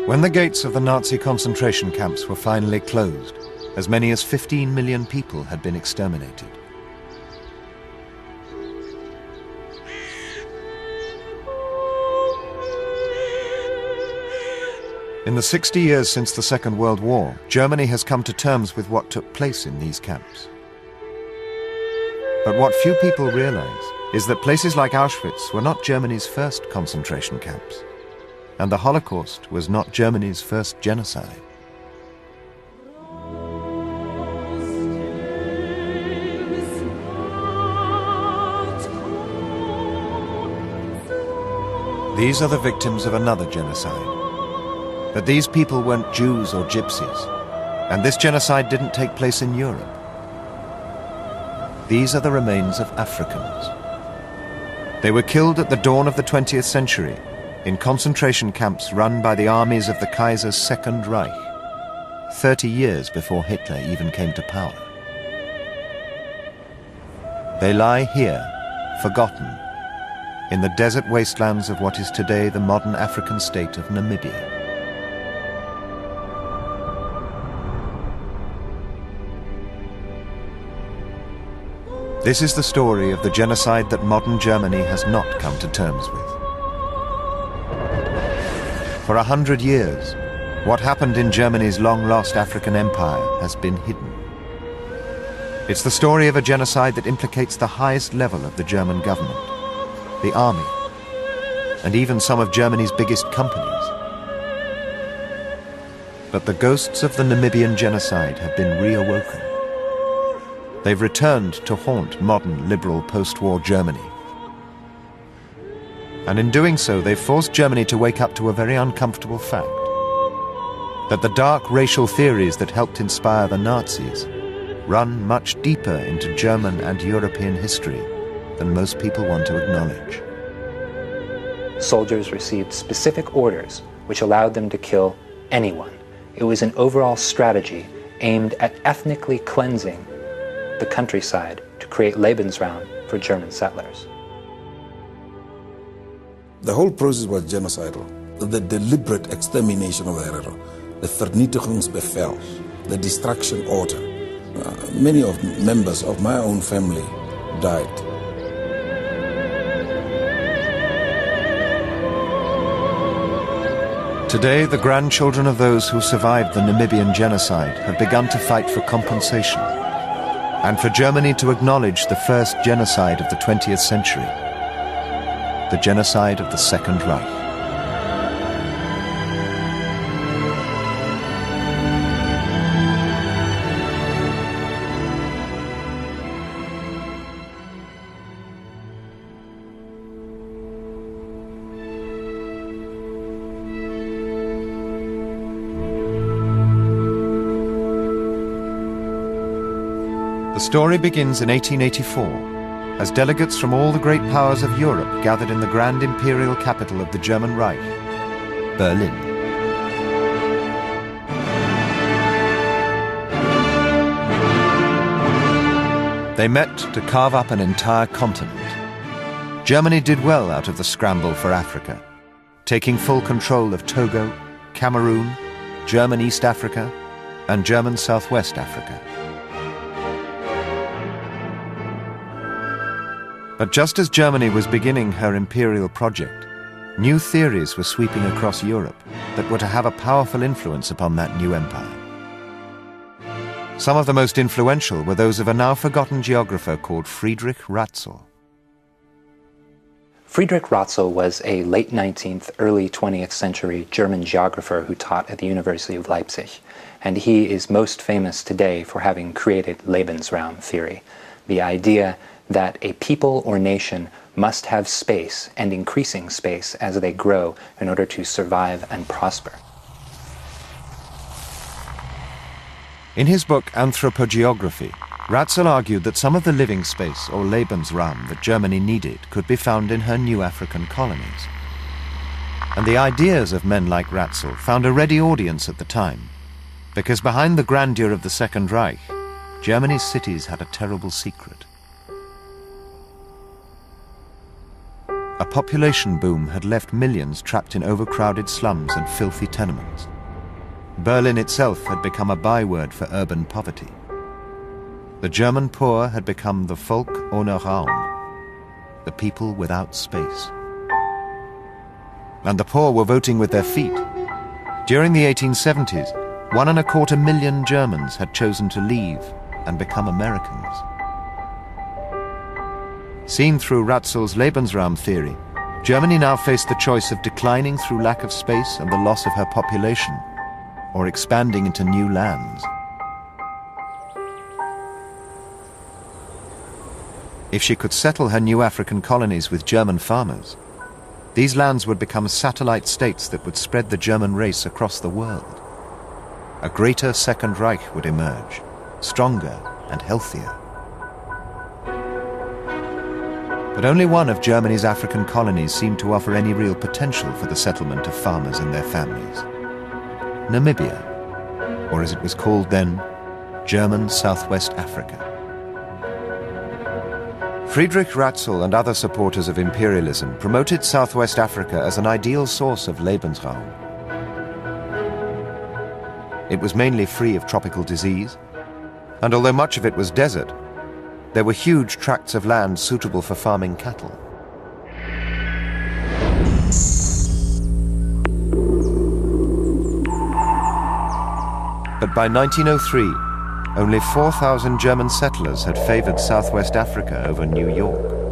When the gates of the Nazi concentration camps were finally closed, as many as 15 million people had been exterminated. In the 60 years since the Second World War, Germany has come to terms with what took place in these camps. But what few people realize is that places like Auschwitz were not Germany's first concentration camps, and the Holocaust was not Germany's first genocide. These are the victims of another genocide. But these people weren't Jews or gypsies, and this genocide didn't take place in Europe. These are the remains of Africans. They were killed at the dawn of the 20th century in concentration camps run by the armies of the Kaiser's Second Reich, 30 years before Hitler even came to power. They lie here, forgotten, in the desert wastelands of what is today the modern African state of Namibia. This is the story of the genocide that modern Germany has not come to terms with. For 100 years, what happened in Germany's long-lost African empire has been hidden. It's the story of a genocide that implicates the highest level of the German government, the army, and even some of Germany's biggest companies. But the ghosts of the Namibian genocide have been reawoken. They've returned to haunt modern liberal post-war Germany. And in doing so, they've forced Germany to wake up to a very uncomfortable fact: that the dark racial theories that helped inspire the Nazis run much deeper into German and European history than most people want to acknowledge. Soldiers received specific orders which allowed them to kill anyone. It was an overall strategy aimed at ethnically cleansing the countryside to create Lebensraum for German settlers. The whole process was genocidal. The deliberate extermination of the Herero, the Vernietigingsbevel, the destruction order. Many of members of my own family died. Today, the grandchildren of those who survived the Namibian genocide have begun to fight for compensation, and for Germany to acknowledge the first genocide of the 20th century, the genocide of the Second Reich. The story begins in 1884, as delegates from all the great powers of Europe gathered in the grand imperial capital of the German Reich, Berlin. They met to carve up an entire continent. Germany did well out of the scramble for Africa, taking full control of Togo, Cameroon, German East Africa, and German Southwest Africa. But just as Germany was beginning her imperial project, new theories were sweeping across Europe that were to have a powerful influence upon that new empire. Some of the most influential were those of a now-forgotten geographer called Friedrich Ratzel. Friedrich Ratzel was a late 19th, early 20th century German geographer who taught at the University of Leipzig, and he is most famous today for having created Lebensraum theory, the idea that a people or nation must have space, and increasing space as they grow, in order to survive and prosper. In his book Anthropogeography, Ratzel argued that some of the living space, or Lebensraum, that Germany needed could be found in her new African colonies. And the ideas of men like Ratzel found a ready audience at the time, because behind the grandeur of the Second Reich, Germany's cities had a terrible secret. A population boom had left millions trapped in overcrowded slums and filthy tenements. Berlin itself had become a byword for urban poverty. The German poor had become the Volk ohne Raum, the people without space. And the poor were voting with their feet. During the 1870s, 1.25 million Germans had chosen to leave and become Americans. Seen through Ratzel's Lebensraum theory, Germany now faced the choice of declining through lack of space and the loss of her population, or expanding into new lands. If she could settle her new African colonies with German farmers, these lands would become satellite states that would spread the German race across the world. A greater Second Reich would emerge, stronger and healthier. But only one of Germany's African colonies seemed to offer any real potential for the settlement of farmers and their families. Namibia, or as it was called then, German Southwest Africa. Friedrich Ratzel and other supporters of imperialism promoted Southwest Africa as an ideal source of Lebensraum. It was mainly free of tropical disease, and although much of it was desert, there were huge tracts of land suitable for farming cattle. But by 1903, only 4,000 German settlers had favored Southwest Africa over New York.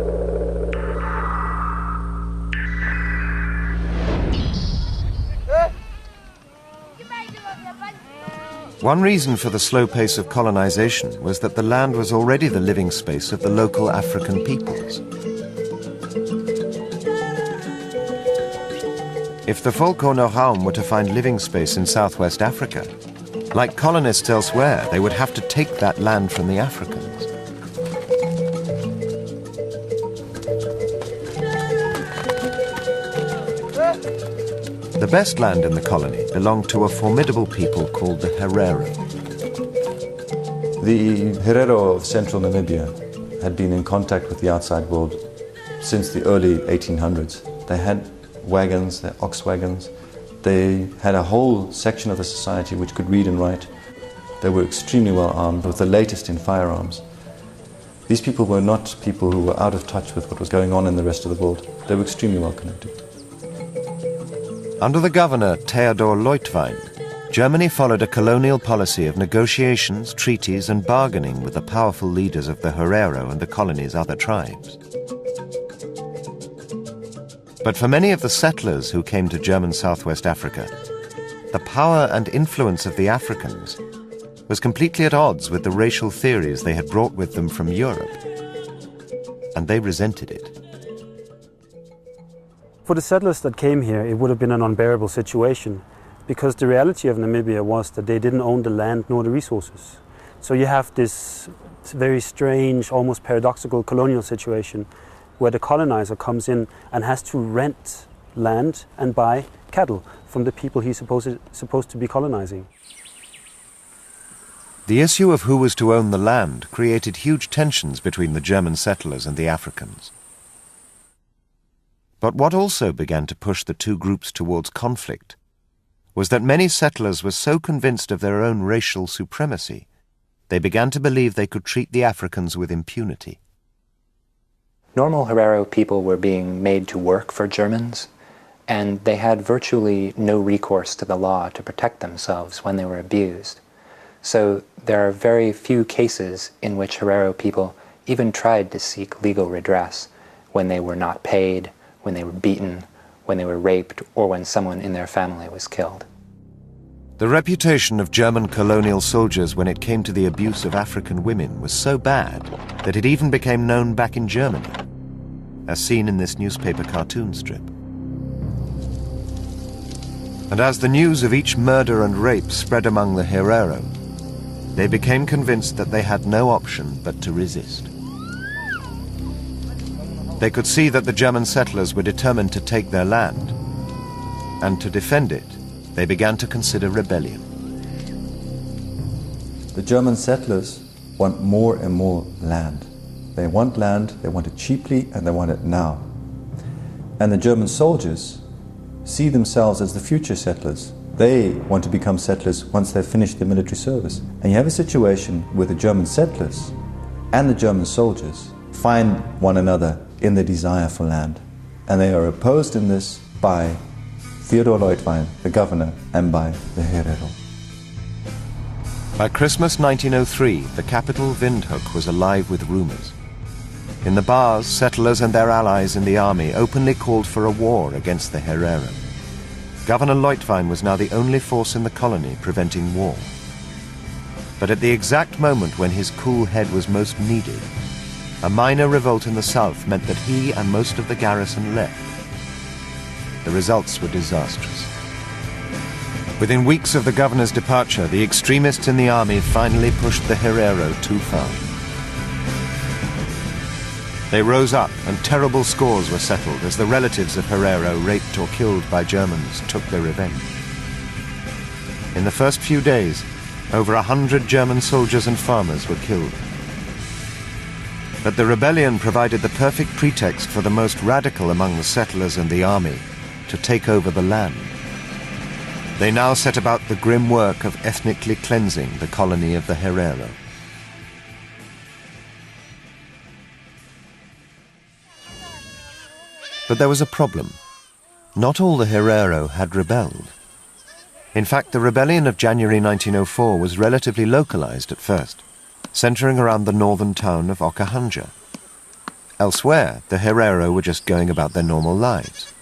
One reason for the slow pace of colonization was that the land was already the living space of the local African peoples. If the Volk ohne Raum were to find living space in Southwest Africa, like colonists elsewhere, they would have to take that land from the Africans. The best land in the colony belonged to a formidable people called the Herero. The Herero of central Namibia had been in contact with the outside world since the early 1800s. They had wagons, their ox wagons. They had a whole section of the society which could read and write. They were extremely well armed with the latest in firearms. These people were not people who were out of touch with what was going on in the rest of the world. They were extremely well connected. Under the governor, Theodor Leutwein, Germany followed a colonial policy of negotiations, treaties, and bargaining with the powerful leaders of the Herero and the colony's other tribes. But for many of the settlers who came to German Southwest Africa, the power and influence of the Africans was completely at odds with the racial theories they had brought with them from Europe, and they resented it. For the settlers that came here, it would have been an unbearable situation, because the reality of Namibia was that they didn't own the land nor the resources. So you have this very strange, almost paradoxical colonial situation where the colonizer comes in and has to rent land and buy cattle from the people he's supposed to be colonizing. The issue of who was to own the land created huge tensions between the German settlers and the Africans. But what also began to push the two groups towards conflict was that many settlers were so convinced of their own racial supremacy, they began to believe they could treat the Africans with impunity. Normal Herero people were being made to work for Germans, and they had virtually no recourse to the law to protect themselves when they were abused. So there are very few cases in which Herero people even tried to seek legal redress when they were not paid, when they were beaten, when they were raped, or when someone in their family was killed. The reputation of German colonial soldiers when it came to the abuse of African women was so bad that it even became known back in Germany, as seen in this newspaper cartoon strip. And as the news of each murder and rape spread among the Herero, they became convinced that they had no option but to resist. They could see that the German settlers were determined to take their land, and to defend it, they began to consider rebellion. The German settlers want more and more land. They want land, they want it cheaply, and they want it now. And the German soldiers see themselves as the future settlers. They want to become settlers once they've finished their military service. And you have a situation where the German settlers and the German soldiers find one another in their desire for land. And they are opposed in this by Theodor Leutwein, the governor, and by the Herero. By Christmas 1903, the capital Windhoek was alive with rumours. In the bars, settlers and their allies in the army openly called for a war against the Herero. Governor Leutwein was now the only force in the colony preventing war. But at the exact moment when his cool head was most needed, a minor revolt in the south meant that he and most of the garrison left. The results were disastrous. Within weeks of the governor's departure, the extremists in the army finally pushed the Herero too far. They rose up and terrible scores were settled as the relatives of Herero, raped or killed by Germans, took their revenge. In the first few days, over 100 German soldiers and farmers were killed. But the rebellion provided the perfect pretext for the most radical among the settlers and the army to take over the land. They now set about the grim work of ethnically cleansing the colony of the Herero. But there was a problem. Not all the Herero had rebelled. In fact, the rebellion of January 1904 was relatively localized at first, centering around the northern town of Okahanja. Elsewhere, the Herero were just going about their normal lives.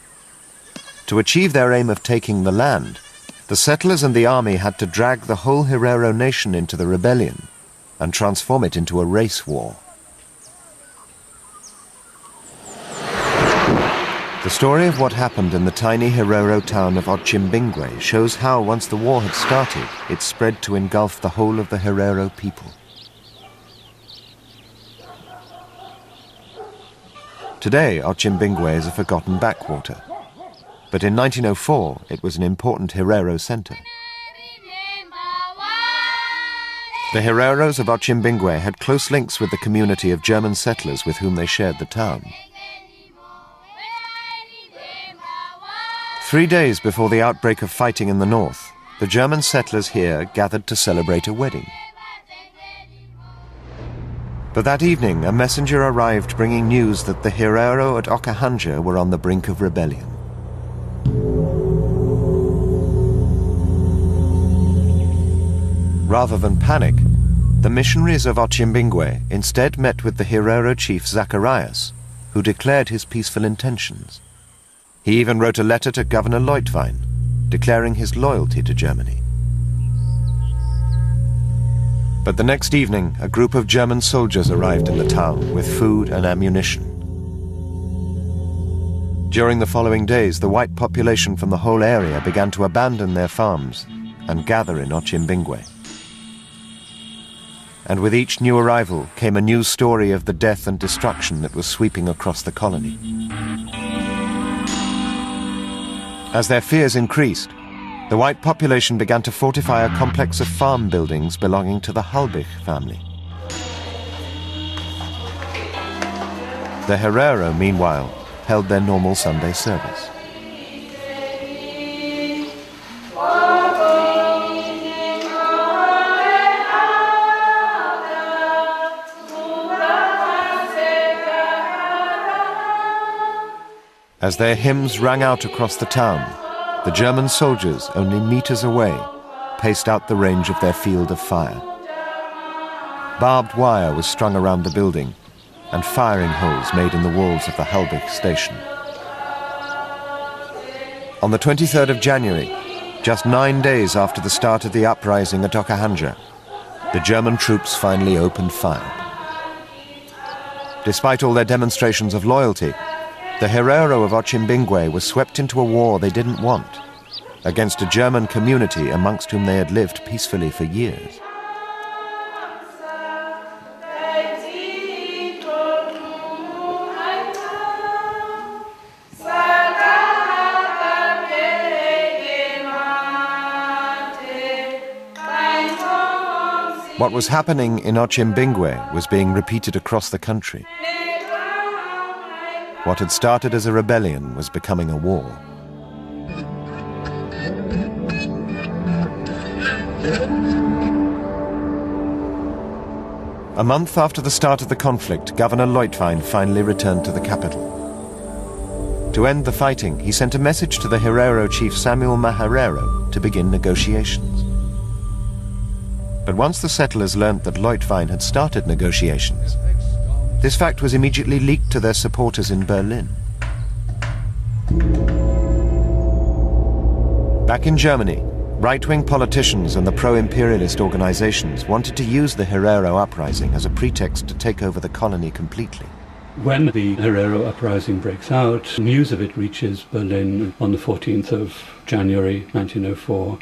To achieve their aim of taking the land, the settlers and the army had to drag the whole Herero nation into the rebellion and transform it into a race war. The story of what happened in the tiny Herero town of Otjimbingwe shows how, once the war had started, it spread to engulf the whole of the Herero people. Today, Otjimbingwe is a forgotten backwater. But in 1904, it was an important Herero center. The Hereros of Otjimbingwe had close links with the community of German settlers with whom they shared the town. 3 days before the outbreak of fighting in the north, the German settlers here gathered to celebrate a wedding. But that evening, a messenger arrived bringing news that the Herero at Okahanja were on the brink of rebellion. Rather than panic, the missionaries of Otjimbingwe instead met with the Herero chief Zacharias, who declared his peaceful intentions. He even wrote a letter to Governor Leutwein, declaring his loyalty to Germany. But the next evening, a group of German soldiers arrived in the town with food and ammunition. During the following days, the white population from the whole area began to abandon their farms and gather in Otjimbingwe. And with each new arrival came a new story of the death and destruction that was sweeping across the colony. As their fears increased, the white population began to fortify a complex of farm buildings belonging to the Halbich family. The Herero, meanwhile, held their normal Sunday service. As their hymns rang out across the town, the German soldiers, only meters away, paced out the range of their field of fire. Barbed wire was strung around the building, and firing holes made in the walls of the Halbich station. On the 23rd of January, just 9 days after the start of the uprising at Okahanja, the German troops finally opened fire. Despite all their demonstrations of loyalty, the Herero of Otjimbingwe was swept into a war they didn't want, against a German community amongst whom they had lived peacefully for years. What was happening in Otjimbingwe was being repeated across the country. What had started as a rebellion was becoming a war. A month after the start of the conflict, Governor Leutwein finally returned to the capital. To end the fighting, he sent a message to the Herero chief Samuel Maharero to begin negotiations. But once the settlers learnt that Leutwein had started negotiations, this fact was immediately leaked to their supporters in Berlin. Back in Germany, right-wing politicians and the pro-imperialist organizations wanted to use the Herero uprising as a pretext to take over the colony completely. When the Herero uprising breaks out, news of it reaches Berlin on the 14th of January 1904.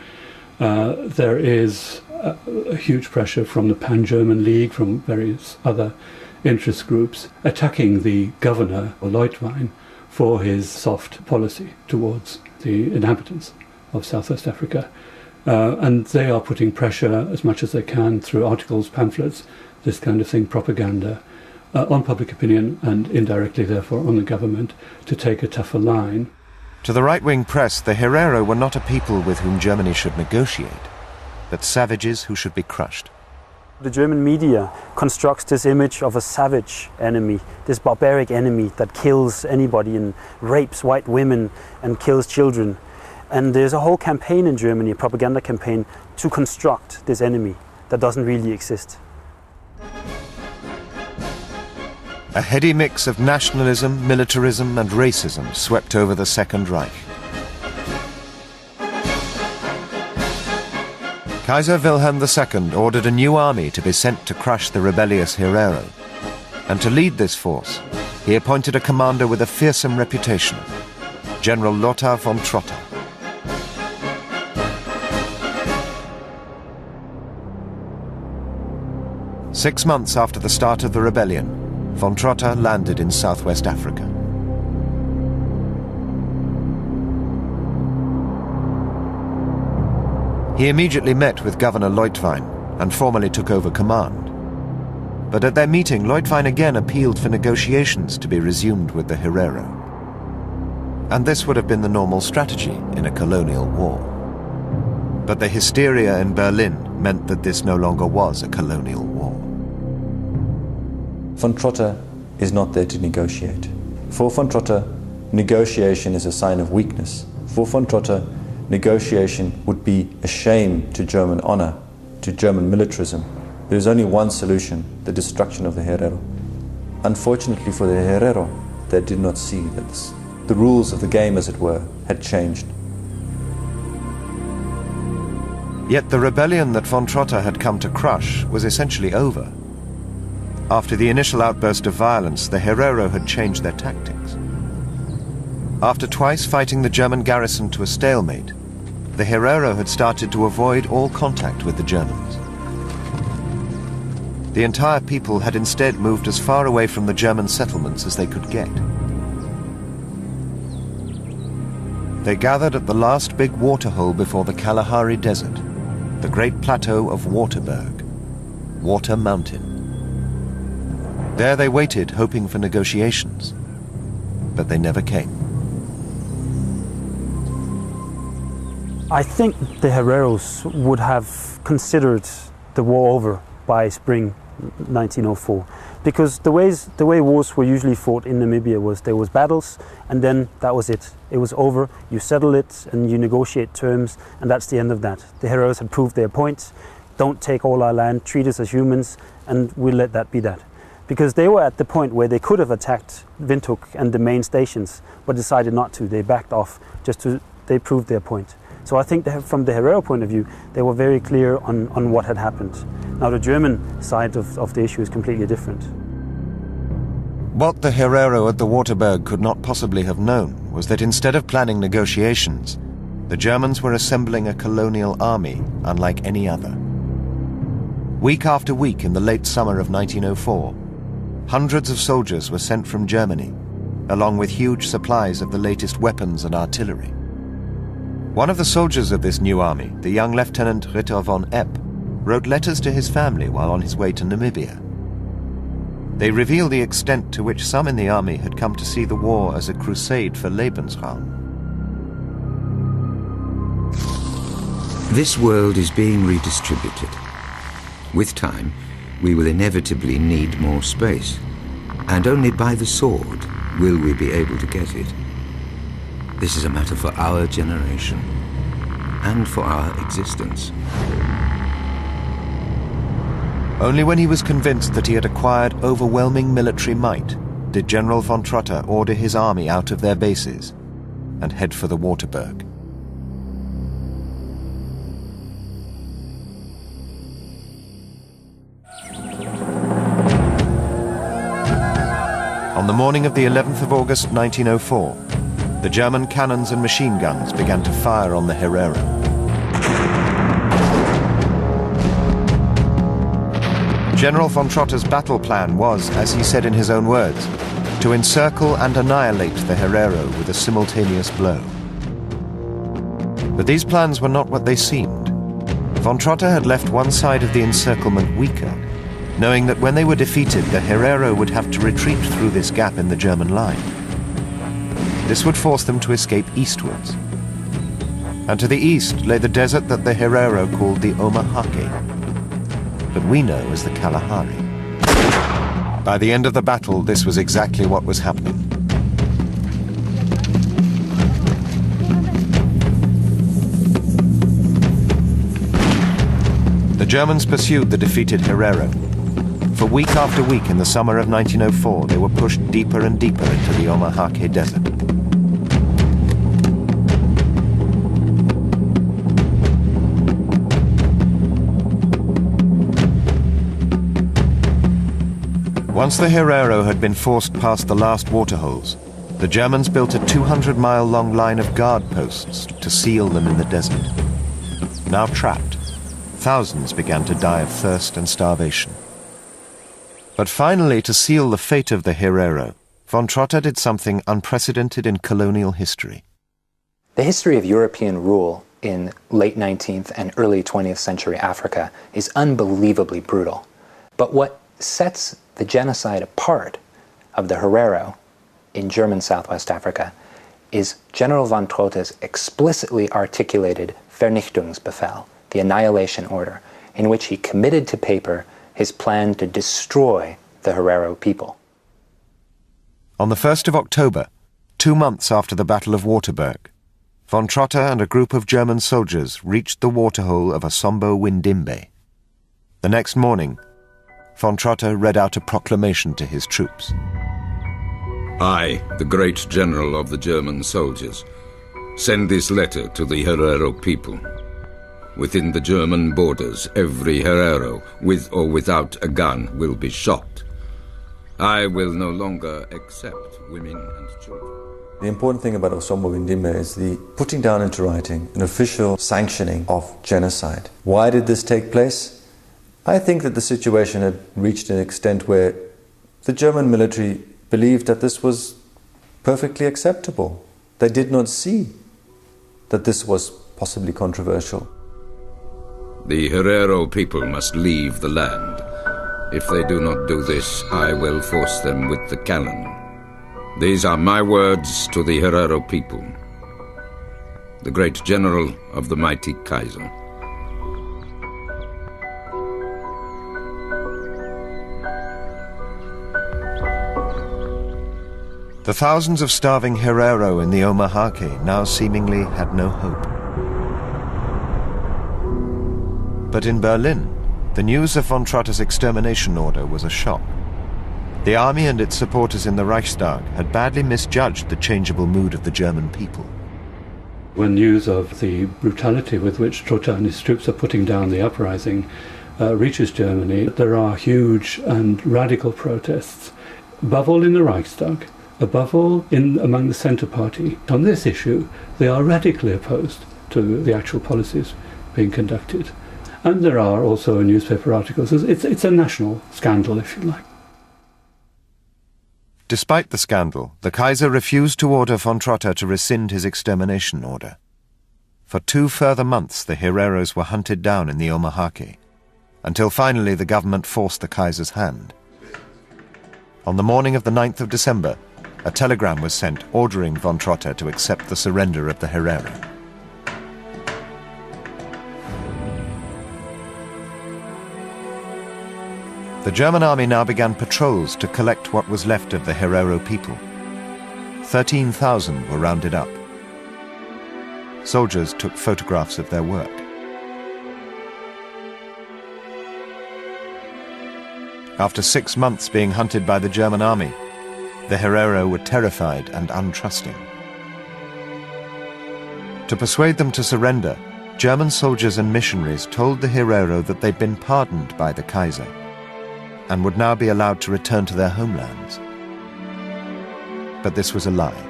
There is a huge pressure from the Pan-German League, from various other interest groups, attacking the governor, Leutwein, for his soft policy towards the inhabitants of Southwest Africa. And they are putting pressure as much as they can through articles, pamphlets, this kind of thing, propaganda, on public opinion and indirectly, therefore, on the government to take a tougher line. To the right-wing press, the Herero were not a people with whom Germany should negotiate, but savages who should be crushed. The German media constructs this image of a savage enemy, this barbaric enemy that kills anybody and rapes white women and kills children. And there's a whole campaign in Germany, a propaganda campaign, to construct this enemy that doesn't really exist. A heady mix of nationalism, militarism and racism swept over the Second Reich. Kaiser Wilhelm II ordered a new army to be sent to crush the rebellious Herero. And to lead this force, he appointed a commander with a fearsome reputation, General Lothar von Trotter. Six months after the start of the rebellion, von Trotter landed in Southwest Africa. He immediately met with Governor Leutwein and formally took over command. But at their meeting, Leutwein again appealed for negotiations to be resumed with the Herero. And this would have been the normal strategy in a colonial war. But the hysteria in Berlin meant that this no longer was a colonial war. Von Trotter is not there to negotiate. For von Trotter, negotiation is a sign of weakness. For von Trotter, negotiation would be a shame to German honor, to German militarism. There is only one solution, the destruction of the Herero. Unfortunately for the Herero, they did not see that the rules of the game, as it were, had changed. Yet the rebellion that von Trotter had come to crush was essentially over. After the initial outburst of violence, the Herero had changed their tactics. After twice fighting the German garrison to a stalemate, the Herero had started to avoid all contact with the Germans. The entire people had instead moved as far away from the German settlements as they could get. They gathered at the last big waterhole before the Kalahari Desert, the great plateau of Waterberg, Water Mountain. There they waited, hoping for negotiations, but they never came. I think the Hereros would have considered the war over by spring 1904, because the way wars were usually fought in Namibia was there was battles and then that was it. It was over, you settle it and you negotiate terms and that's the end of that. The Hereros had proved their point, don't take all our land, treat us as humans and we'll let that be that. Because they were at the point where they could have attacked Windhoek and the main stations, but decided not to. They backed off, they proved their point. So I think from the Herero point of view, they were very clear on what had happened. Now the German side of the issue is completely different. What the Herero at the Waterberg could not possibly have known was that instead of planning negotiations, the Germans were assembling a colonial army unlike any other. Week after week in the late summer of 1904, hundreds of soldiers were sent from Germany, along with huge supplies of the latest weapons and artillery. One of the soldiers of this new army, the young Lieutenant Ritter von Epp, wrote letters to his family while on his way to Namibia. They reveal the extent to which some in the army had come to see the war as a crusade for Lebensraum. This world is being redistributed. With time, we will inevitably need more space, and only by the sword will we be able to get it. This is a matter for our generation, and for our existence. Only when he was convinced that he had acquired overwhelming military might did General von Trotter order his army out of their bases and head for the Waterberg. On the morning of the 11th of August 1904, the German cannons and machine guns began to fire on the Herero. General von Trotter's battle plan was, as he said in his own words, to encircle and annihilate the Herero with a simultaneous blow. But these plans were not what they seemed. Von Trotter had left one side of the encirclement weaker, knowing that when they were defeated, the Herero would have to retreat through this gap in the German line. This would force them to escape eastwards. And to the east lay the desert that the Herero called the Omahake, but we know as the Kalahari. By the end of the battle, this was exactly what was happening. The Germans pursued the defeated Herero. For week after week in the summer of 1904, they were pushed deeper and deeper into the Omahake Desert. Once the Herero had been forced past the last waterholes, the Germans built a 200-mile-long line of guard posts to seal them in the desert. Now trapped, thousands began to die of thirst and starvation. But finally, to seal the fate of the Herero, von Trotter did something unprecedented in colonial history. The history of European rule in late 19th and early 20th century Africa is unbelievably brutal. But what sets the genocide apart of the Herero in German Southwest Africa is General von Trotter's explicitly articulated Vernichtungsbefehl, the annihilation order, in which he committed to paper his plan to destroy the Herero people. On the 1st of October, 2 months after the Battle of Waterberg, von Trotter and a group of German soldiers reached the waterhole of Asombo Windimbe. The next morning, von Trotter read out a proclamation to his troops. I, the great general of the German soldiers, send this letter to the Herero people. Within the German borders, every Herero, with or without a gun, will be shot. I will no longer accept women and children. The important thing about Asombo Windimbe is the putting down into writing an official sanctioning of genocide. Why did this take place? I think that the situation had reached an extent where the German military believed that this was perfectly acceptable. They did not see that this was possibly controversial. The Herero people must leave the land. If they do not do this, I will force them with the cannon. These are my words to the Herero people. The great general of the mighty Kaiser. The thousands of starving Herero in the Omahake now seemingly had no hope. But in Berlin, the news of von Trotter's extermination order was a shock. The army and its supporters in the Reichstag had badly misjudged the changeable mood of the German people. When news of the brutality with which Trotter and his troops are putting down the uprising reaches Germany, there are huge and radical protests, above all in the Reichstag, above all among the Centre Party. On this issue, they are radically opposed to the actual policies being conducted. And there are also newspaper articles. It's a national scandal, if you like. Despite the scandal, the Kaiser refused to order von Trotter to rescind his extermination order. For 2 further months, the Hereros were hunted down in the Omahake, until finally the government forced the Kaiser's hand. On the morning of the 9th of December, a telegram was sent ordering von Trotter to accept the surrender of the Herero. The German army now began patrols to collect what was left of the Herero people. 13,000 were rounded up. Soldiers took photographs of their work. After 6 months being hunted by the German army, the Herero were terrified and untrusting. To persuade them to surrender, German soldiers and missionaries told the Herero that they'd been pardoned by the Kaiser and would now be allowed to return to their homelands. But this was a lie.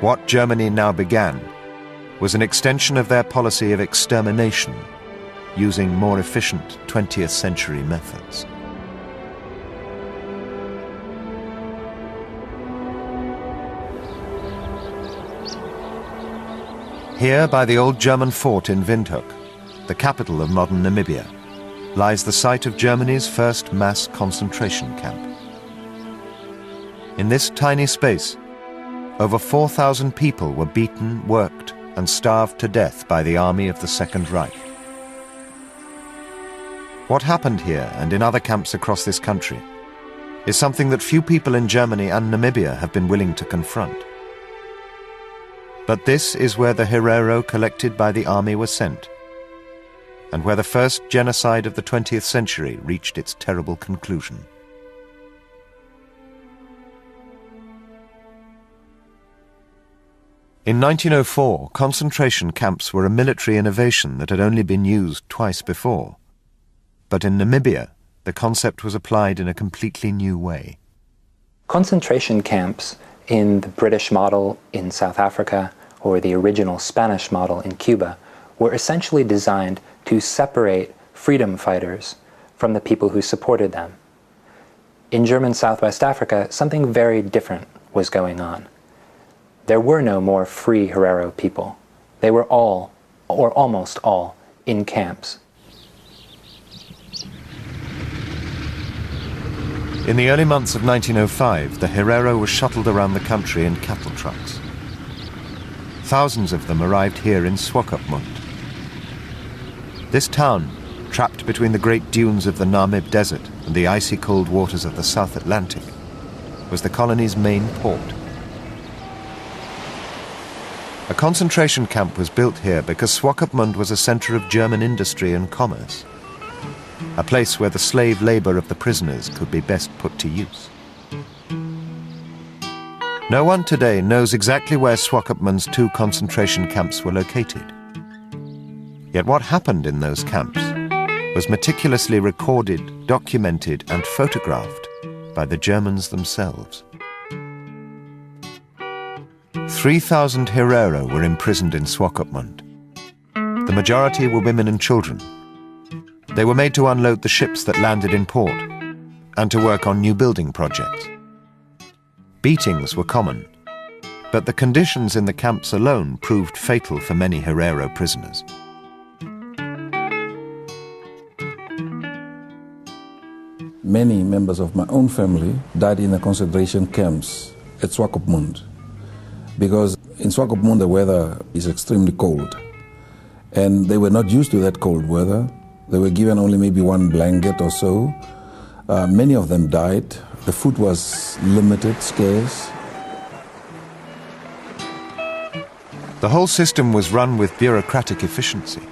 What Germany now began was an extension of their policy of extermination, using more efficient 20th century methods. Here, by the old German fort in Windhoek, the capital of modern Namibia, lies the site of Germany's first mass concentration camp. In this tiny space, over 4,000 people were beaten, worked, and starved to death by the army of the Second Reich. What happened here and in other camps across this country is something that few people in Germany and Namibia have been willing to confront. But this is where the Herero collected by the army were sent, and where the first genocide of the 20th century reached its terrible conclusion. In 1904, concentration camps were a military innovation that had only been used twice before. But in Namibia, the concept was applied in a completely new way. Concentration camps in the British model in South Africa or the original Spanish model in Cuba were essentially designed to separate freedom fighters from the people who supported them. In German Southwest Africa, something very different was going on. There were no more free Herero people. They were all, or almost all, in camps. In the early months of 1905, the Herero was shuttled around the country in cattle trucks. Thousands of them arrived here in Swakopmund. This town, trapped between the great dunes of the Namib Desert and the icy cold waters of the South Atlantic, was the colony's main port. A concentration camp was built here because Swakopmund was a center of German industry and commerce, a place where the slave labor of the prisoners could be best put to use. No one today knows exactly where Swakopmund's 2 concentration camps were located. Yet what happened in those camps was meticulously recorded, documented, and photographed by the Germans themselves. 3,000 Herero were imprisoned in Swakopmund. The majority were women and children. They were made to unload the ships that landed in port and to work on new building projects. Beatings were common, but the conditions in the camps alone proved fatal for many Herero prisoners. Many members of my own family died in the concentration camps at Swakopmund, because in Swakopmund the weather is extremely cold, and they were not used to that cold weather. They were given only maybe 1 blanket or so. Many of them died. The food was limited, scarce. The whole system was run with bureaucratic efficiency.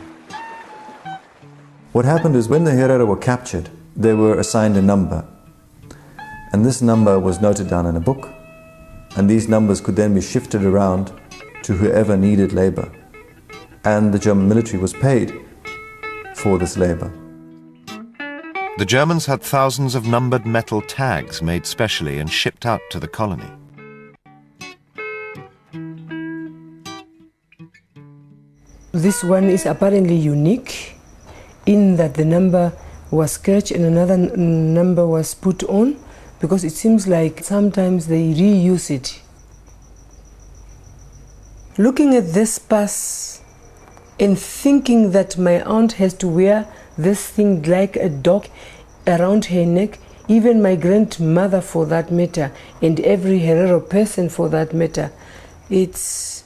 What happened is when the Herero were captured, they were assigned a number. And this number was noted down in a book. And these numbers could then be shifted around to whoever needed labor. And the German military was paid for this labor. The Germans had thousands of numbered metal tags made specially and shipped out to the colony. This one is apparently unique in that the number was scratched and another number was put on, because it seems like sometimes they reuse it. Looking at this pass and thinking that my aunt has to wear this thing like a dog around her neck, even my grandmother for that matter, and every Herero person for that matter. It's,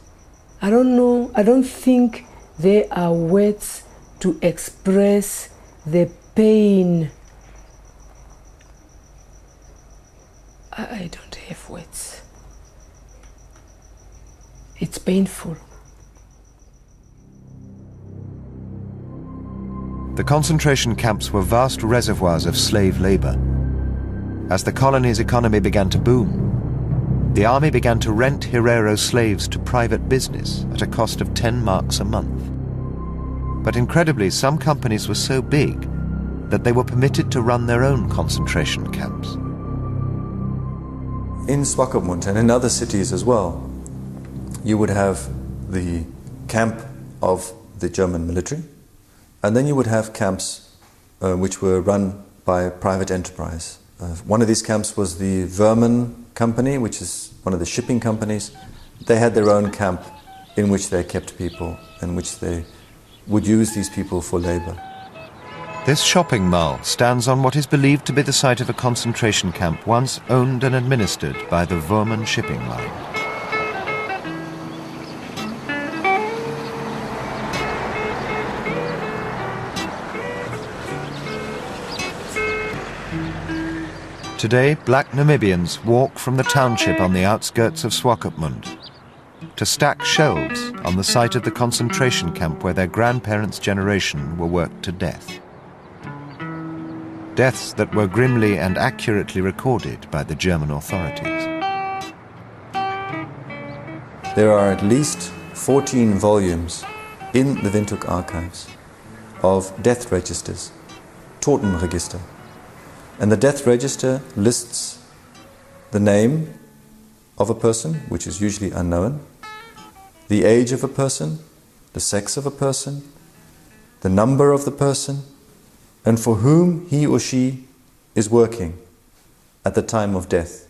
I don't know, I don't think there are words to express the pain. I don't have words. It's painful. The concentration camps were vast reservoirs of slave labor. As the colony's economy began to boom, the army began to rent Herero slaves to private business at a cost of 10 marks a month. But incredibly, some companies were so big that they were permitted to run their own concentration camps. In Swakopmund and in other cities as well, you would have the camp of the German military, and then you would have camps which were run by private enterprise. One of these camps was the Verman Company, which is one of the shipping companies. They had their own camp in which they kept people, in which they would use these people for labor. This shopping mall stands on what is believed to be the site of a concentration camp once owned and administered by the Verman shipping line. Today, black Namibians walk from the township on the outskirts of Swakopmund to stack shelves on the site of the concentration camp where their grandparents' generation were worked to death. Deaths that were grimly and accurately recorded by the German authorities. There are at least 14 volumes in the Windhoek archives of death registers, Totenregister. And the death register lists the name of a person, which is usually unknown, the age of a person, the sex of a person, the number of the person, and for whom he or she is working at the time of death.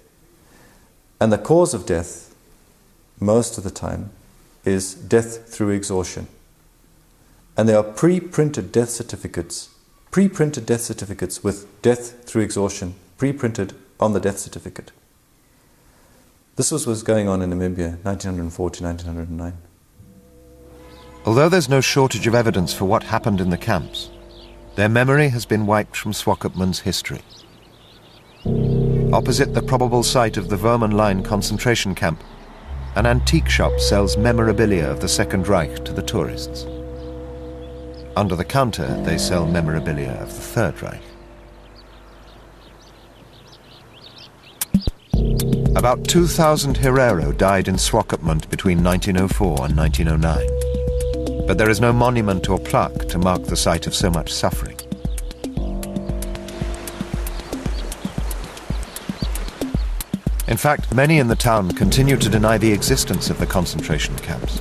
And the cause of death, most of the time, is death through exhaustion. And there are pre-printed death certificates with death through exhaustion, pre-printed on the death certificate. This was what was going on in Namibia, 1904 to 1909. Although there's no shortage of evidence for what happened in the camps, their memory has been wiped from Swakopmund's history. Opposite the probable site of the Verman Line concentration camp, an antique shop sells memorabilia of the Second Reich to the tourists. Under the counter, they sell memorabilia of the Third Reich. About 2,000 Herero died in Swakopmund between 1904 and 1909. But there is no monument or plaque to mark the site of so much suffering. In fact, many in the town continue to deny the existence of the concentration camps.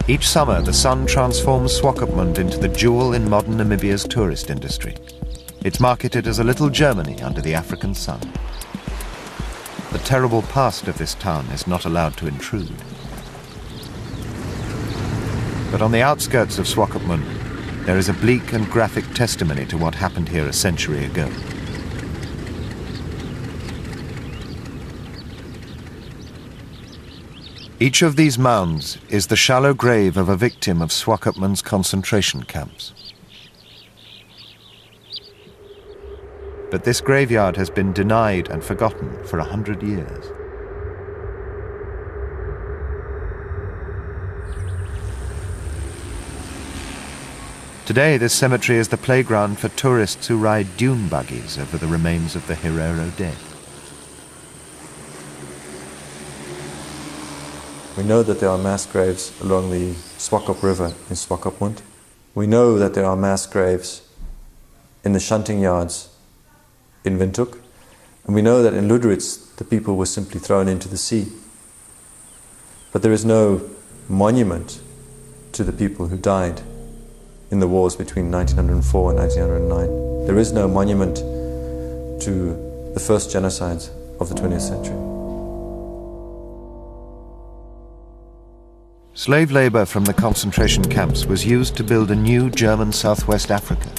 Each summer, the sun transforms Swakopmund into the jewel in modern Namibia's tourist industry. It's marketed as a little Germany under the African sun. The terrible past of this town is not allowed to intrude. But on the outskirts of Swakopmund, there is a bleak and graphic testimony to what happened here a century ago. Each of these mounds is the shallow grave of a victim of Swakopmund's concentration camps. But this graveyard has been denied and forgotten for 100 years. Today, this cemetery is the playground for tourists who ride dune buggies over the remains of the Herero dead. We know that there are mass graves along the Swakop River in Swakopmund. We know that there are mass graves in the shunting yards in Windhoek. And we know that in Luderitz the people were simply thrown into the sea. But there is no monument to the people who died in the wars between 1904 and 1909. There is no monument to the first genocides of the 20th century. Slave labor from the concentration camps was used to build a new German Southwest Africa.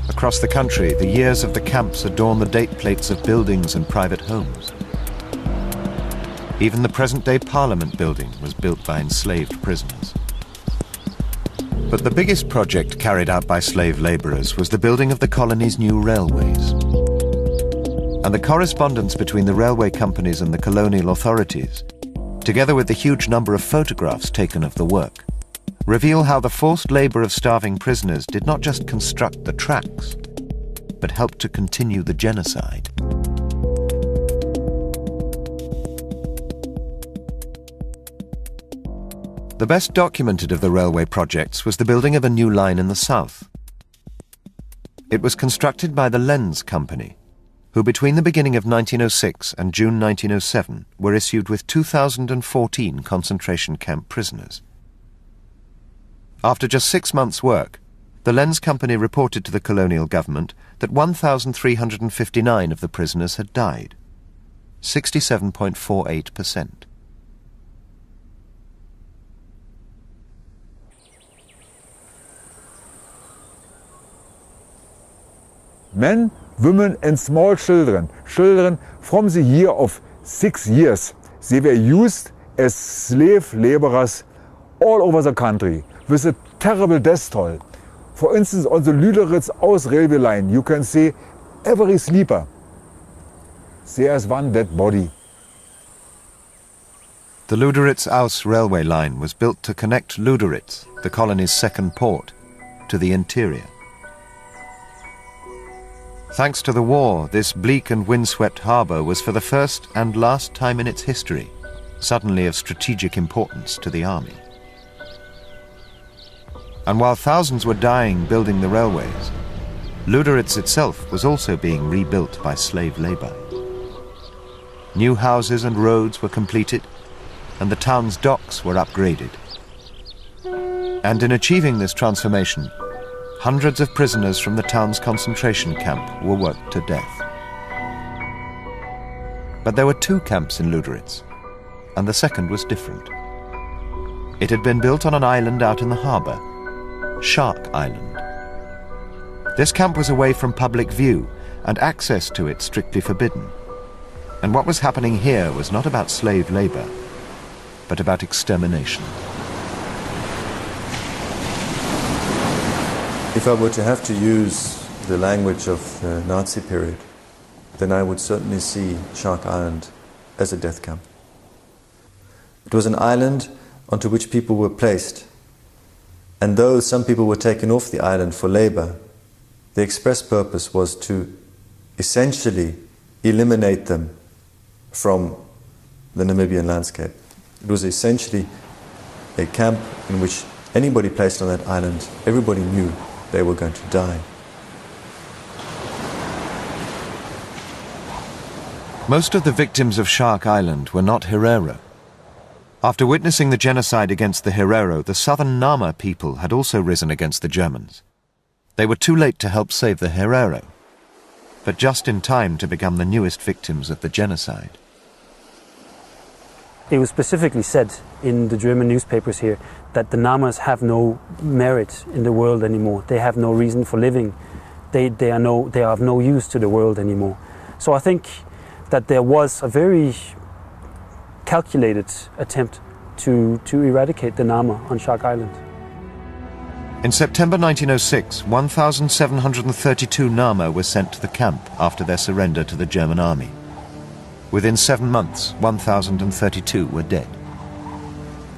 A Across the country, the years of the camps adorn the date plates of buildings and private homes. Even the present-day Parliament building was built by enslaved prisoners. But the biggest project carried out by slave labourers was the building of the colony's new railways. And the correspondence between the railway companies and the colonial authorities, together with the huge number of photographs taken of the work, reveal how the forced labour of starving prisoners did not just construct the tracks, but helped to continue the genocide. The best documented of the railway projects was the building of a new line in the south. It was constructed by the Lens Company, who between the beginning of 1906 and June 1907 were issued with 2,014 concentration camp prisoners. After just 6 months' work, the Lens Company reported to the colonial government that 1,359 of the prisoners had died, 67.48%. Men, women and small children from the year of 6 years, they were used as slave laborers all over the country with a terrible death toll. For instance, on the Lüderitz-Aus railway line, you can see every sleeper. There is one dead body. The Lüderitz-Aus railway line was built to connect Lüderitz, the colony's second port, to the interior. Thanks to the war, this bleak and windswept harbour was for the first and last time in its history suddenly of strategic importance to the army. And while thousands were dying building the railways, Lüderitz itself was also being rebuilt by slave labour. New houses and roads were completed, and the town's docks were upgraded. And in achieving this transformation, hundreds of prisoners from the town's concentration camp were worked to death. But there were 2 camps in Lüderitz, and the second was different. It had been built on an island out in the harbour, Shark Island. This camp was away from public view, and access to it strictly forbidden. And what was happening here was not about slave labour, but about extermination. If I were to have to use the language of the Nazi period, then I would certainly see Shark Island as a death camp. It was an island onto which people were placed, and though some people were taken off the island for labor, the express purpose was to essentially eliminate them from the Namibian landscape. It was essentially a camp in which anybody placed on that island, everybody knew they were going to die. Most of the victims of Shark Island were not Herero. After witnessing the genocide against the Herero, the southern Nama people had also risen against the Germans. They were too late to help save the Herero, but just in time to become the newest victims of the genocide. It was specifically said in the German newspapers here that the Namas have no merit in the world anymore. They have no reason for living. They are of no use to the world anymore. So I think that there was a very calculated attempt to eradicate the Nama on Shark Island. In September 1906, 1,732 Nama were sent to the camp after their surrender to the German army. Within 7 months, 1,032 were dead.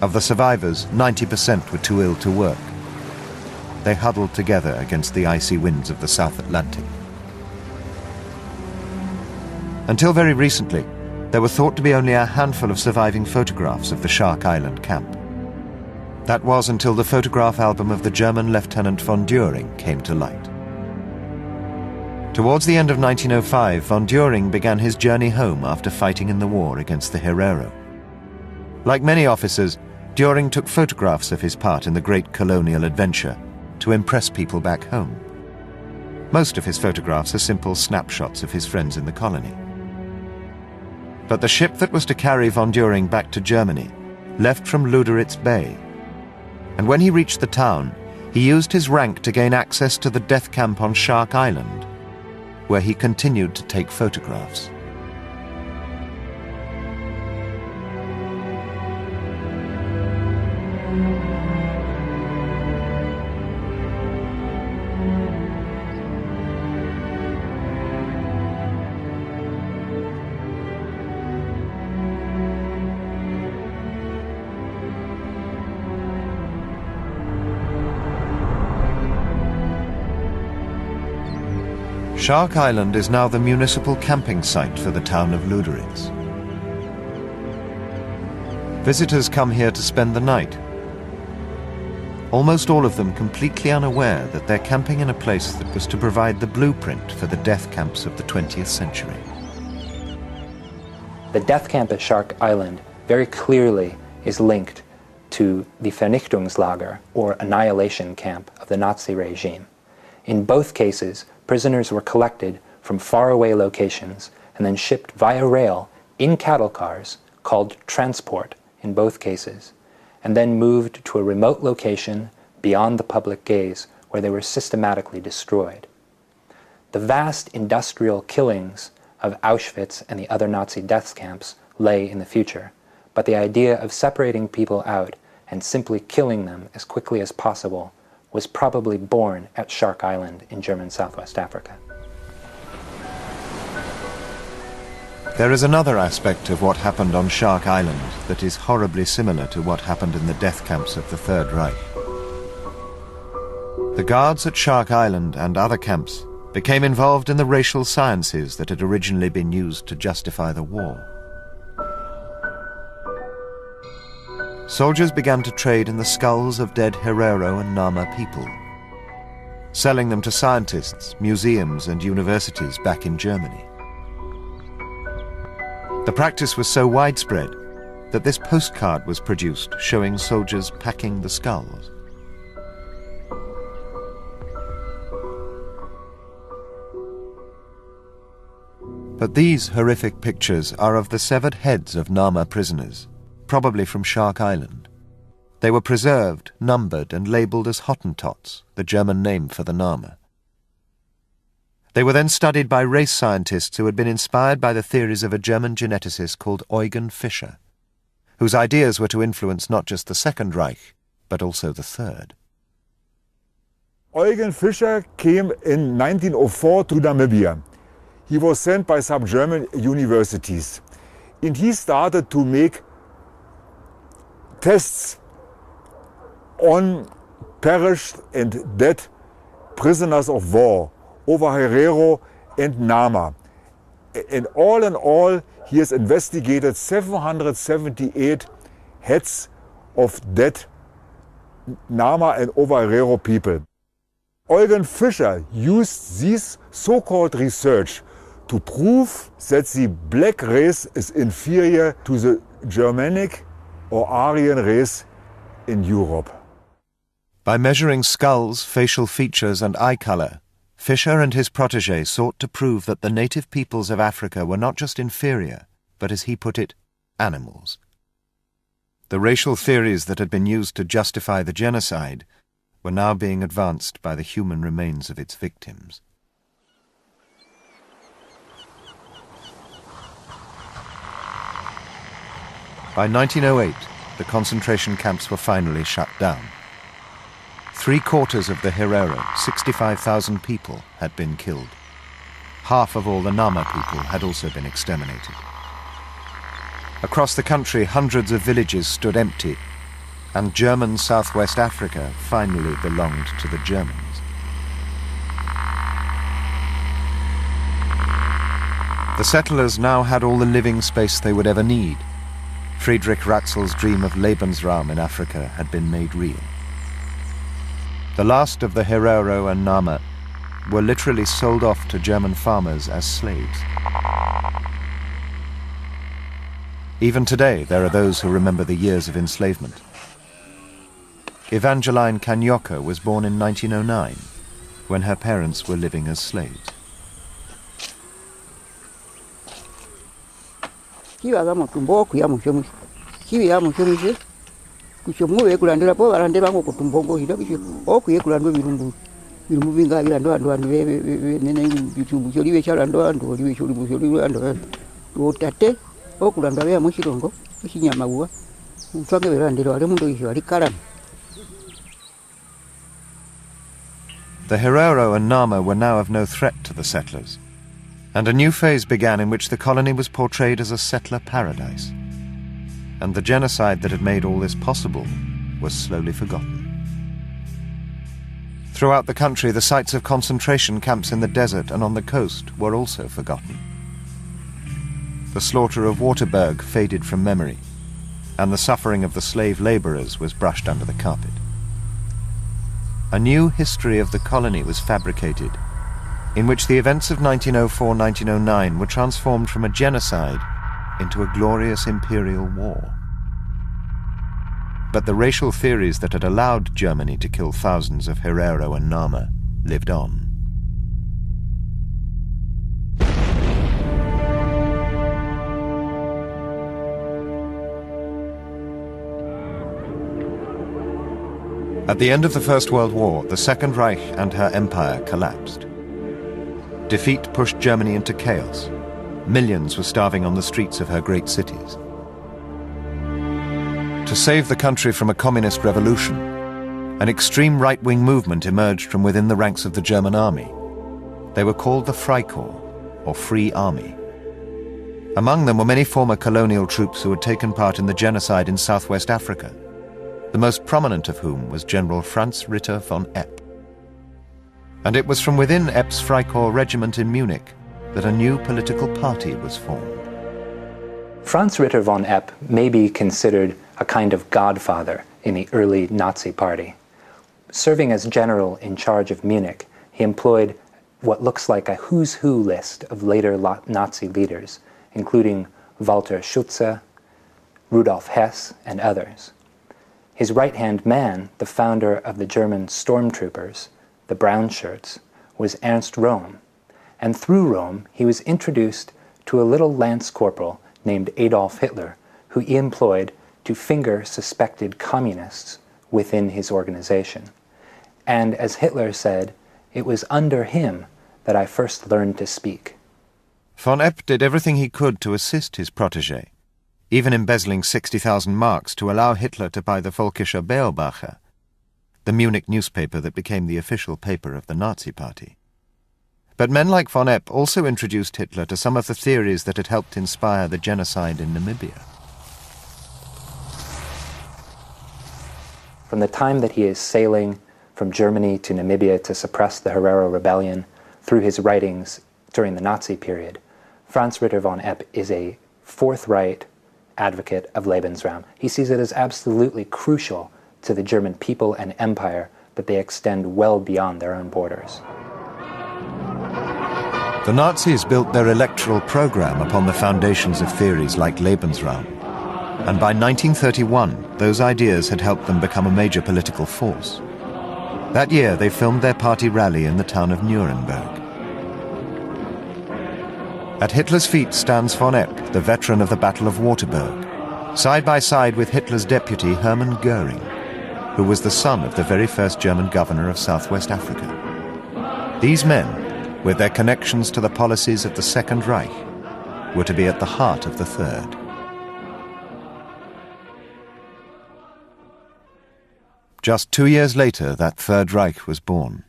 Of the survivors, 90% were too ill to work. They huddled together against the icy winds of the South Atlantic. Until very recently, there were thought to be only a handful of surviving photographs of the Shark Island camp. That was until the photograph album of the German Lieutenant von Düring came to light. Towards the end of 1905, von Düring began his journey home after fighting in the war against the Herero. Like many officers, Düring took photographs of his part in the great colonial adventure to impress people back home. Most of his photographs are simple snapshots of his friends in the colony. But the ship that was to carry von Düring back to Germany left from Lüderitz Bay, and when he reached the town, He used his rank to gain access to the death camp on Shark Island, where he continued to take photographs. Shark Island is now the municipal camping site for the town of Lüderitz. Visitors come here to spend the night, almost all of them completely unaware that they're camping in a place that was to provide the blueprint for the death camps of the 20th century. The death camp at Shark Island very clearly is linked to the Vernichtungslager, or annihilation camp, of the Nazi regime. In both cases, prisoners were collected from faraway locations and then shipped via rail in cattle cars, called transport in both cases, and then moved to a remote location beyond the public gaze where they were systematically destroyed. The vast industrial killings of Auschwitz and the other Nazi death camps lay in the future, but the idea of separating people out and simply killing them as quickly as possible was probably born at Shark Island in German Southwest Africa. There is another aspect of what happened on Shark Island that is horribly similar to what happened in the death camps of the Third Reich. The guards at Shark Island and other camps became involved in the racial sciences that had originally been used to justify the war. Soldiers began to trade in the skulls of dead Herero and Nama people, selling them to scientists, museums and universities back in Germany. The practice was so widespread that this postcard was produced showing soldiers packing the skulls. But these horrific pictures are of the severed heads of Nama prisoners, probably from Shark Island. They were preserved, numbered and labelled as Hottentots, the German name for the Nama. They were then studied by race scientists who had been inspired by the theories of a German geneticist called Eugen Fischer, whose ideas were to influence not just the Second Reich, but also the Third. Eugen Fischer came in 1904 to Namibia. He was sent by some German universities, and he started to make tests on perished and dead prisoners of war over Herero and Nama. And all in all, he has investigated 778 heads of dead Nama and over Herero people. Eugen Fischer used this so-called research to prove that the black race is inferior to the Germanic or Aryan race in Europe. By measuring skulls, facial features and eye colour, Fischer and his protégé sought to prove that the native peoples of Africa were not just inferior, but, as he put it, animals. The racial theories that had been used to justify the genocide were now being advanced by the human remains of its victims. By 1908, the concentration camps were finally shut down. 3/4 of the Herero, 65,000 people, had been killed. Half of all the Nama people had also been exterminated. Across the country, hundreds of villages stood empty, and German Southwest Africa finally belonged to the Germans. The settlers now had all the living space they would ever need. Friedrich Ratzel's dream of Lebensraum in Africa had been made real. The last of the Herero and Nama were literally sold off to German farmers as slaves. Even today, there are those who remember the years of enslavement. Evangeline Kanyoka was born in 1909, when her parents were living as slaves. kuchomwe kulandira po alandira ngo kutumbongo hida bicho okuye kulandwa birumbu binga birando andu nene bitumbu choliwe chalando andu oliwe choliwe andu otate okulandwa ya mushirongo chinyamawa utwange berandira ale mundu isho ali kalam. The Herero and Nama were now of no threat to the settlers, and a new phase began in which the colony was portrayed as a settler paradise. And the genocide that had made all this possible was slowly forgotten. Throughout the country, the sites of concentration camps in the desert and on the coast were also forgotten. The slaughter of Waterberg faded from memory, and the suffering of the slave laborers was brushed under the carpet. A new history of the colony was fabricated, in which the events of 1904-1909 were transformed from a genocide into a glorious imperial war. But the racial theories that had allowed Germany to kill thousands of Herero and Nama lived on. At the end of the First World War, the Second Reich and her empire collapsed. Defeat pushed Germany into chaos. Millions were starving on the streets of her great cities. To save the country from a communist revolution, an extreme right-wing movement emerged from within the ranks of the German army. They were called the Freikorps, or Free Army. Among them were many former colonial troops who had taken part in the genocide in Southwest Africa, the most prominent of whom was General Franz Ritter von Epp. And it was from within Epp's Freikorps regiment in Munich that a new political party was formed. Franz Ritter von Epp may be considered a kind of godfather in the early Nazi party. Serving as general in charge of Munich, he employed what looks like a who's who list of later Nazi leaders, including Walter Schütze, Rudolf Hess, and others. His right-hand man, the founder of the German stormtroopers, the Brown Shirts, was Ernst Röhm, and through Röhm he was introduced to a little lance corporal named Adolf Hitler, who he employed to finger suspected communists within his organization. And as Hitler said, it was under him that I first learned to speak. Von Epp did everything he could to assist his protégé, even embezzling 60,000 marks to allow Hitler to buy the Völkischer Beobachter, the Munich newspaper that became the official paper of the Nazi Party. But men like von Epp also introduced Hitler to some of the theories that had helped inspire the genocide in Namibia. From the time that he is sailing from Germany to Namibia to suppress the Herero rebellion through his writings during the Nazi period, Franz Ritter von Epp is a forthright advocate of Lebensraum. He sees it as absolutely crucial to the German people and empire that they extend well beyond their own borders. The Nazis built their electoral program upon the foundations of theories like Lebensraum, and by 1931 those ideas had helped them become a major political force. That year they filmed their party rally in the town of Nuremberg. At Hitler's feet stands von Epp, the veteran of the Battle of Waterberg, side by side with Hitler's deputy Hermann Göring, who was the son of the very first German governor of Southwest Africa. These men, with their connections to the policies of the Second Reich, were to be at the heart of the Third. Just 2 years later, that Third Reich was born.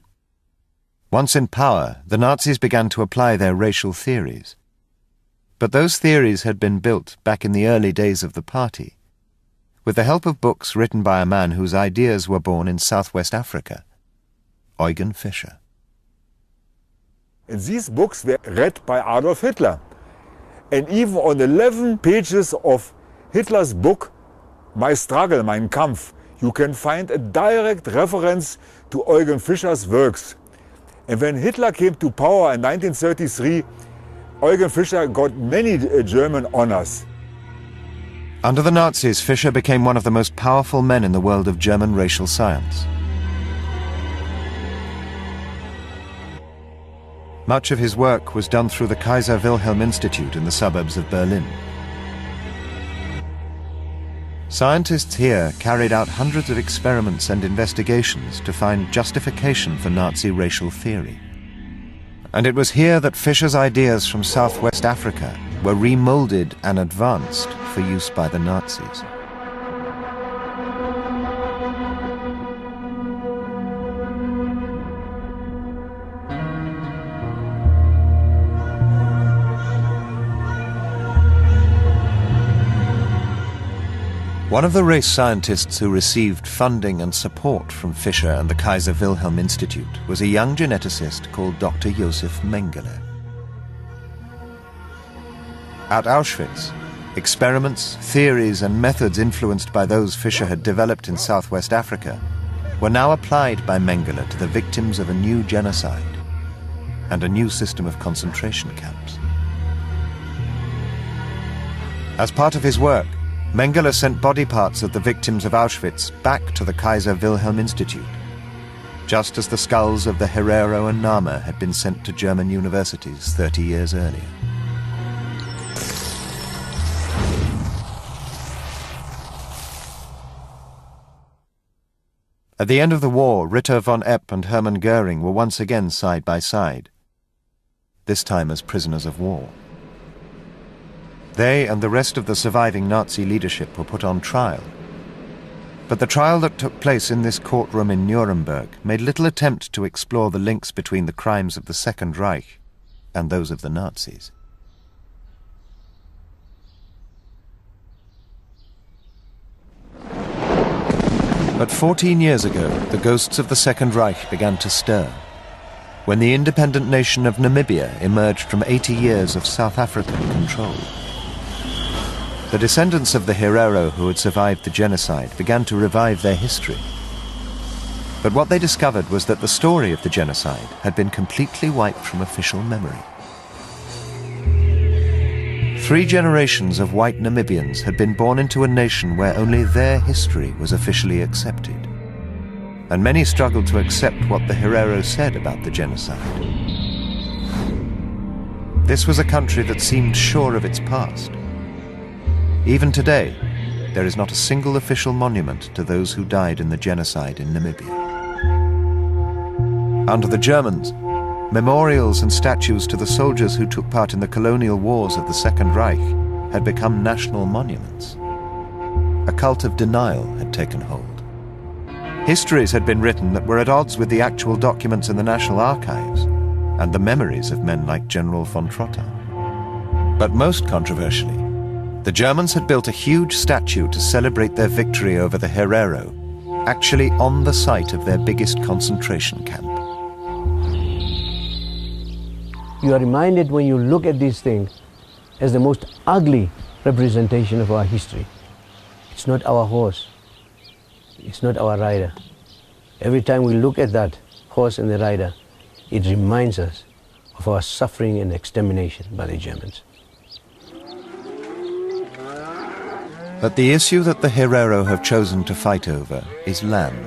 Once in power, the Nazis began to apply their racial theories. But those theories had been built back in the early days of the party, with the help of books written by a man whose ideas were born in Southwest Africa, Eugen Fischer. And these books were read by Adolf Hitler. And even on 11 pages of Hitler's book, My Struggle, Mein Kampf, you can find a direct reference to Eugen Fischer's works. And when Hitler came to power in 1933, Eugen Fischer got many German honors. Under the Nazis, Fischer became one of the most powerful men in the world of German racial science. Much of his work was done through the Kaiser Wilhelm Institute in the suburbs of Berlin. Scientists here carried out hundreds of experiments and investigations to find justification for Nazi racial theory. And it was here that Fischer's ideas from Southwest Africa were remolded and advanced for use by the Nazis. One of the race scientists who received funding and support from Fischer and the Kaiser Wilhelm Institute was a young geneticist called Dr. Josef Mengele. At Auschwitz, experiments, theories and methods influenced by those Fischer had developed in Southwest Africa were now applied by Mengele to the victims of a new genocide and a new system of concentration camps. As part of his work, Mengele sent body parts of the victims of Auschwitz back to the Kaiser Wilhelm Institute, just as the skulls of the Herero and Nama had been sent to German universities 30 years earlier. At the end of the war, Ritter von Epp and Hermann Göring were once again side by side, this time as prisoners of war. They and the rest of the surviving Nazi leadership were put on trial. But the trial that took place in this courtroom in Nuremberg made little attempt to explore the links between the crimes of the Second Reich and those of the Nazis. But 14 years ago, the ghosts of the Second Reich began to stir, when the independent nation of Namibia emerged from 80 years of South African control. The descendants of the Herero who had survived the genocide began to revive their history. But what they discovered was that the story of the genocide had been completely wiped from official memory. 3 generations of white Namibians had been born into a nation where only their history was officially accepted. And many struggled to accept what the Herero said about the genocide. This was a country that seemed sure of its past. Even today, there is not a single official monument to those who died in the genocide in Namibia. Under the Germans, memorials and statues to the soldiers who took part in the colonial wars of the Second Reich had become national monuments. A cult of denial had taken hold. Histories had been written that were at odds with the actual documents in the National Archives and the memories of men like General von Trotha. But most controversially, the Germans had built a huge statue to celebrate their victory over the Herero, actually on the site of their biggest concentration camp. You are reminded when you look at these things as the most ugly representation of our history. It's not our horse, it's not our rider. Every time we look at that horse and the rider, it reminds us of our suffering and extermination by the Germans. But the issue that the Herero have chosen to fight over is land.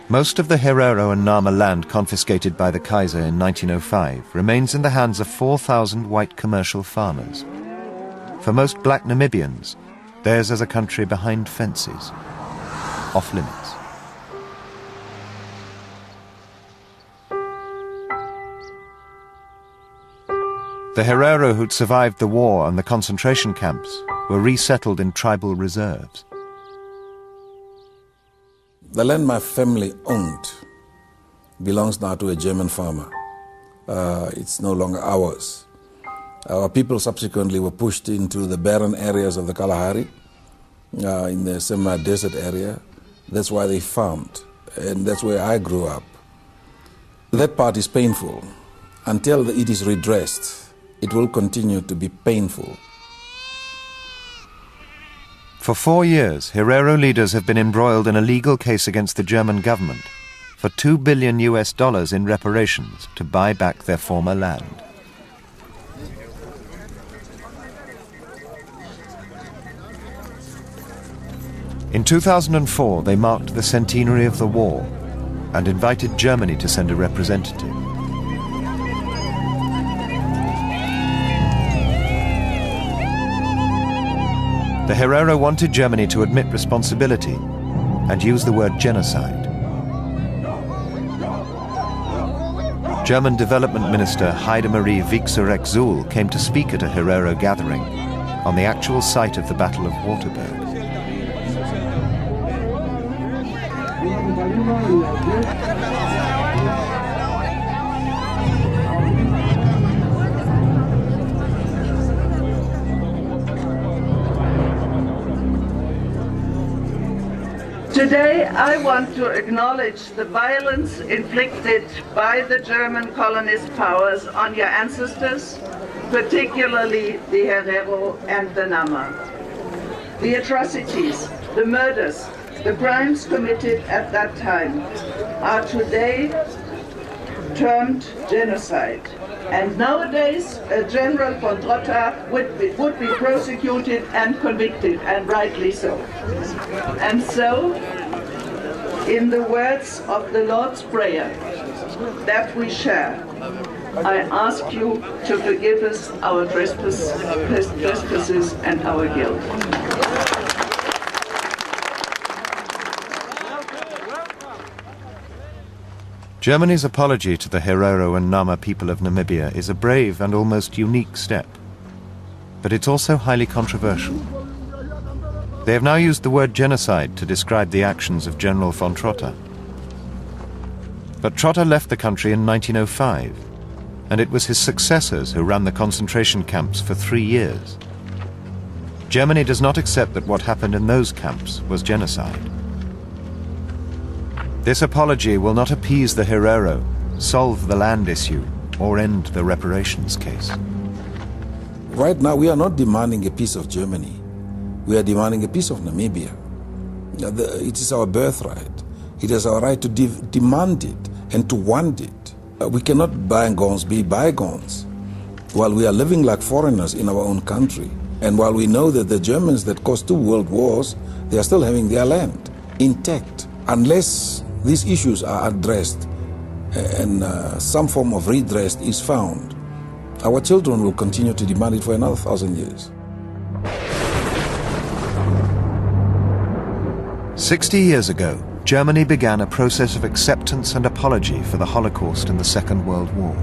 Most of the Herero and Nama land confiscated by the Kaiser in 1905 remains in the hands of 4,000 white commercial farmers. For most black Namibians, theirs is a country behind fences, off limits. The Herero who'd survived the war and the concentration camps were resettled in tribal reserves. The land my family owned belongs now to a German farmer. It's no longer ours. Our people subsequently were pushed into the barren areas of the Kalahari, in the semi-desert area. That's why they farmed, and that's where I grew up. That part is painful. Until it is redressed, it will continue to be painful. For 4 years, Herero leaders have been embroiled in a legal case against the German government for $2 billion in reparations to buy back their former land. In 2004, they marked the centenary of the war and invited Germany to send a representative. The Herero wanted Germany to admit responsibility and use the word genocide. German Development Minister Heidemarie Wieckse-Rexul came to speak at a Herero gathering on the actual site of the Battle of Waterberg. Today, I want to acknowledge the violence inflicted by the German colonist powers on your ancestors, particularly the Herero and the Nama. The atrocities, the murders, the crimes committed at that time are today termed genocide. And nowadays, General von Trotta would be prosecuted and convicted, and rightly so. And so, in the words of the Lord's Prayer that we share, I ask you to forgive us our trespasses and our guilt. Germany's apology to the Herero and Nama people of Namibia is a brave and almost unique step. But it's also highly controversial. They have now used the word genocide to describe the actions of General von Trotta. But Trotta left the country in 1905, and it was his successors who ran the concentration camps for 3 years. Germany does not accept that what happened in those camps was genocide. This apology will not appease the Herero, solve the land issue, or end the reparations case. Right now, we are not demanding a piece of Germany. We are demanding a piece of Namibia. It is our birthright. It is our right to demand it and to want it. We cannot bygones be bygones. While we are living like foreigners in our own country, and while we know that the Germans that caused 2 world wars, they are still having their land intact. Unless these issues are addressed and some form of redress is found, our children will continue to demand it for another 1,000 years. 60 years ago, Germany began a process of acceptance and apology for the Holocaust and the Second World War.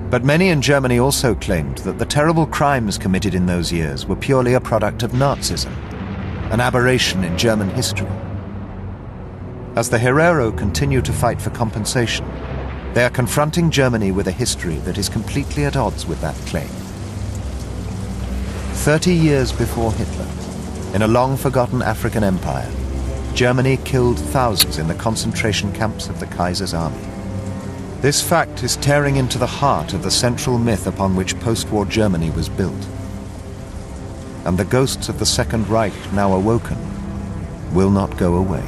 But many in Germany also claimed that the terrible crimes committed in those years were purely a product of Nazism, an aberration in German history. As the Herero continue to fight for compensation, they are confronting Germany with a history that is completely at odds with that claim. 30 years before Hitler, in a long-forgotten African empire, Germany killed thousands in the concentration camps of the Kaiser's army. This fact is tearing into the heart of the central myth upon which post-war Germany was built. And the ghosts of the Second Reich, now awoken, will not go away.